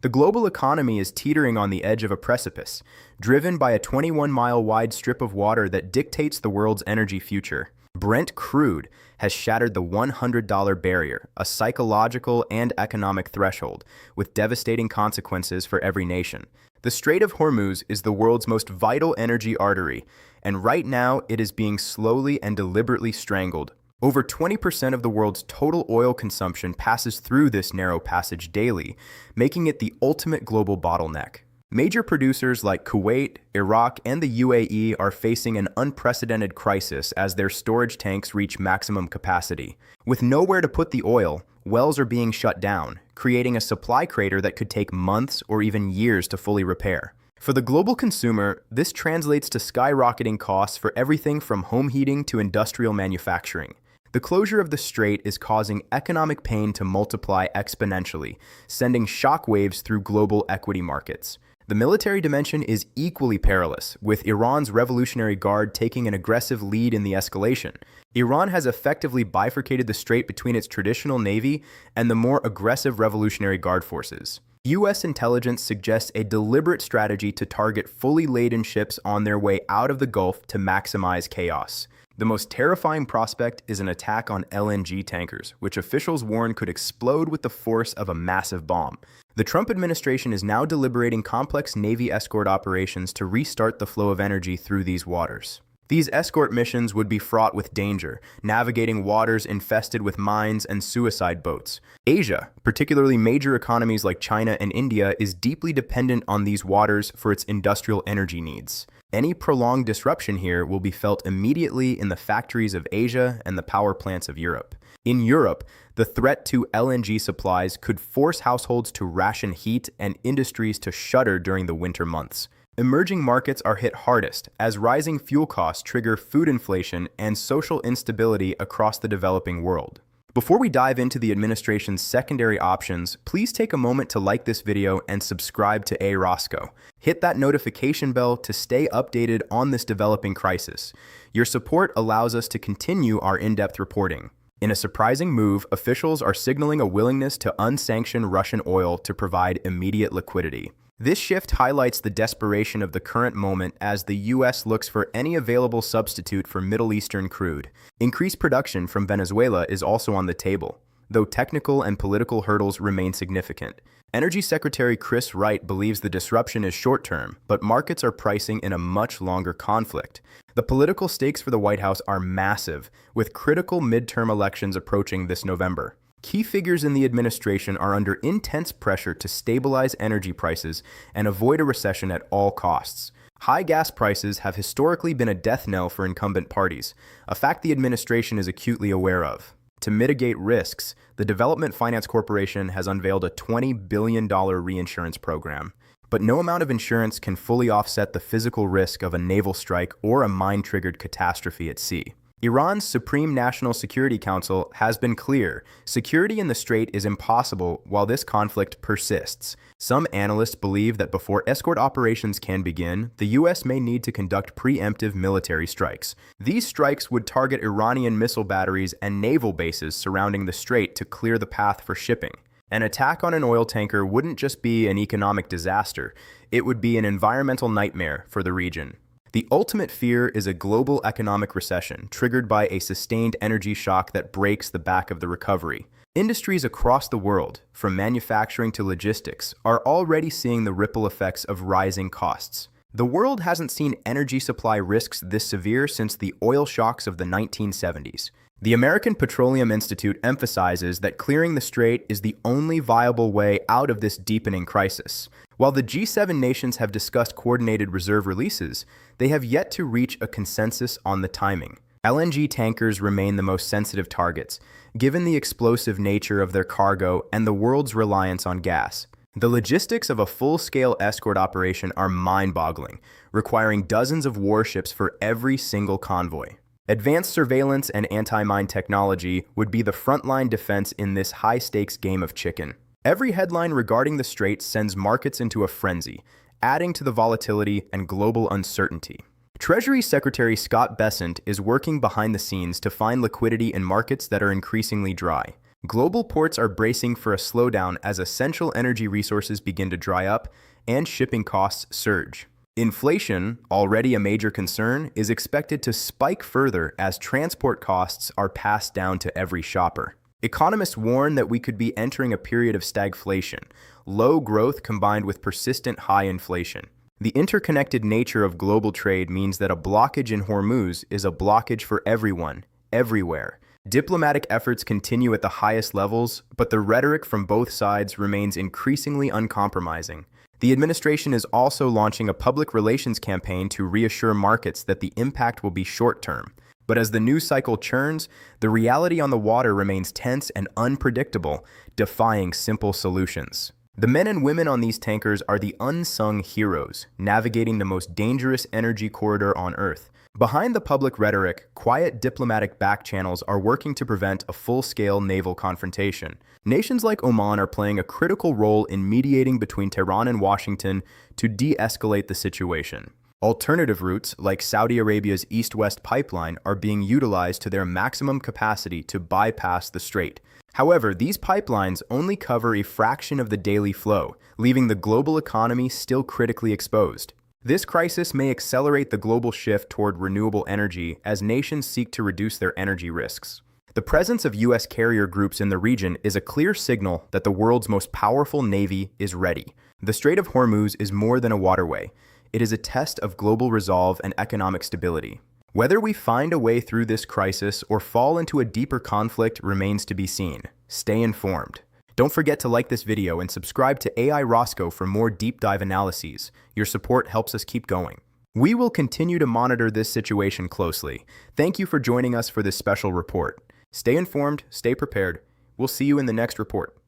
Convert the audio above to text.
The global economy is teetering on the edge of a precipice, driven by a 21-mile-wide strip of water that dictates the world's energy future. Brent crude has shattered the $100 barrier, a psychological and economic threshold, with devastating consequences for every nation. The Strait of Hormuz is the world's most vital energy artery, and right now it is being slowly and deliberately strangled. Over 20% of the world's total oil consumption passes through this narrow passage daily, making it the ultimate global bottleneck. Major producers like Kuwait, Iraq, and the UAE are facing an unprecedented crisis as their storage tanks reach maximum capacity. With nowhere to put the oil, wells are being shut down, creating a supply crater that could take months or even years to fully repair. For the global consumer, this translates to skyrocketing costs for everything from home heating to industrial manufacturing. The closure of the strait is causing economic pain to multiply exponentially, sending shockwaves through global equity markets. The military dimension is equally perilous, with Iran's Revolutionary Guard taking an aggressive lead in the escalation. Iran has effectively bifurcated the strait between its traditional navy and the more aggressive Revolutionary Guard forces. U.S. intelligence suggests a deliberate strategy to target fully laden ships on their way out of the Gulf to maximize chaos. The most terrifying prospect is an attack on LNG tankers, which officials warn could explode with the force of a massive bomb. The Trump administration is now deliberating complex Navy escort operations to restart the flow of energy through these waters. These escort missions would be fraught with danger, navigating waters infested with mines and suicide boats. Asia, particularly major economies like China and India, is deeply dependent on these waters for its industrial energy needs. Any prolonged disruption here will be felt immediately in the factories of Asia and the power plants of Europe. In Europe, the threat to LNG supplies could force households to ration heat and industries to shutter during the winter months. Emerging markets are hit hardest, as rising fuel costs trigger food inflation and social instability across the developing world. Before we dive into the administration's secondary options, please take a moment to like this video and subscribe to A Roscoe. Hit that notification bell to stay updated on this developing crisis. Your support allows us to continue our in-depth reporting. In a surprising move, officials are signaling a willingness to unsanction Russian oil to provide immediate liquidity. This shift highlights the desperation of the current moment as the U.S. looks for any available substitute for Middle Eastern crude. Increased production from Venezuela is also on the table, though technical and political hurdles remain significant. Energy Secretary Chris Wright believes the disruption is short-term, but markets are pricing in a much longer conflict. The political stakes for the White House are massive, with critical midterm elections approaching this November. Key figures in the administration are under intense pressure to stabilize energy prices and avoid a recession at all costs. High gas prices have historically been a death knell for incumbent parties, a fact the administration is acutely aware of. To mitigate risks, the Development Finance Corporation has unveiled a $20 billion reinsurance program. But no amount of insurance can fully offset the physical risk of a naval strike or a mine-triggered catastrophe at sea. Iran's Supreme National Security Council has been clear: security in the strait is impossible while this conflict persists. Some analysts believe that before escort operations can begin, the U.S. may need to conduct preemptive military strikes. These strikes would target Iranian missile batteries and naval bases surrounding the strait to clear the path for shipping. An attack on an oil tanker wouldn't just be an economic disaster, it would be an environmental nightmare for the region. The ultimate fear is a global economic recession triggered by a sustained energy shock that breaks the back of the recovery. Industries across the world, from manufacturing to logistics, are already seeing the ripple effects of rising costs. The world hasn't seen energy supply risks this severe since the oil shocks of the 1970s. The American Petroleum Institute emphasizes that clearing the strait is the only viable way out of this deepening crisis. While the G7 nations have discussed coordinated reserve releases, they have yet to reach a consensus on the timing. LNG tankers remain the most sensitive targets, given the explosive nature of their cargo and the world's reliance on gas. The logistics of a full-scale escort operation are mind-boggling, requiring dozens of warships for every single convoy. Advanced surveillance and anti-mine technology would be the frontline defense in this high-stakes game of chicken. Every headline regarding the strait sends markets into a frenzy, adding to the volatility and global uncertainty. Treasury Secretary Scott Bessent is working behind the scenes to find liquidity in markets that are increasingly dry. Global ports are bracing for a slowdown as essential energy resources begin to dry up and shipping costs surge. Inflation, already a major concern, is expected to spike further as transport costs are passed down to every shopper. Economists warn that we could be entering a period of stagflation, low growth combined with persistent high inflation. The interconnected nature of global trade means that a blockage in Hormuz is a blockage for everyone, everywhere. Diplomatic efforts continue at the highest levels, but the rhetoric from both sides remains increasingly uncompromising. The administration is also launching a public relations campaign to reassure markets that the impact will be short-term. But as the news cycle churns, the reality on the water remains tense and unpredictable, defying simple solutions. The men and women on these tankers are the unsung heroes, navigating the most dangerous energy corridor on Earth. Behind the public rhetoric, quiet diplomatic backchannels are working to prevent a full-scale naval confrontation. Nations like Oman are playing a critical role in mediating between Tehran and Washington to de-escalate the situation. Alternative routes, like Saudi Arabia's east-west pipeline, are being utilized to their maximum capacity to bypass the strait. However, these pipelines only cover a fraction of the daily flow, leaving the global economy still critically exposed. This crisis may accelerate the global shift toward renewable energy as nations seek to reduce their energy risks. The presence of U.S. carrier groups in the region is a clear signal that the world's most powerful navy is ready. The Strait of Hormuz is more than a waterway. It is a test of global resolve and economic stability. Whether we find a way through this crisis or fall into a deeper conflict remains to be seen. Stay informed. Don't forget to like this video and subscribe to AI Roscoe for more deep dive analyses. Your support helps us keep going. We will continue to monitor this situation closely. Thank you for joining us for this special report. Stay informed, stay prepared. We'll see you in the next report.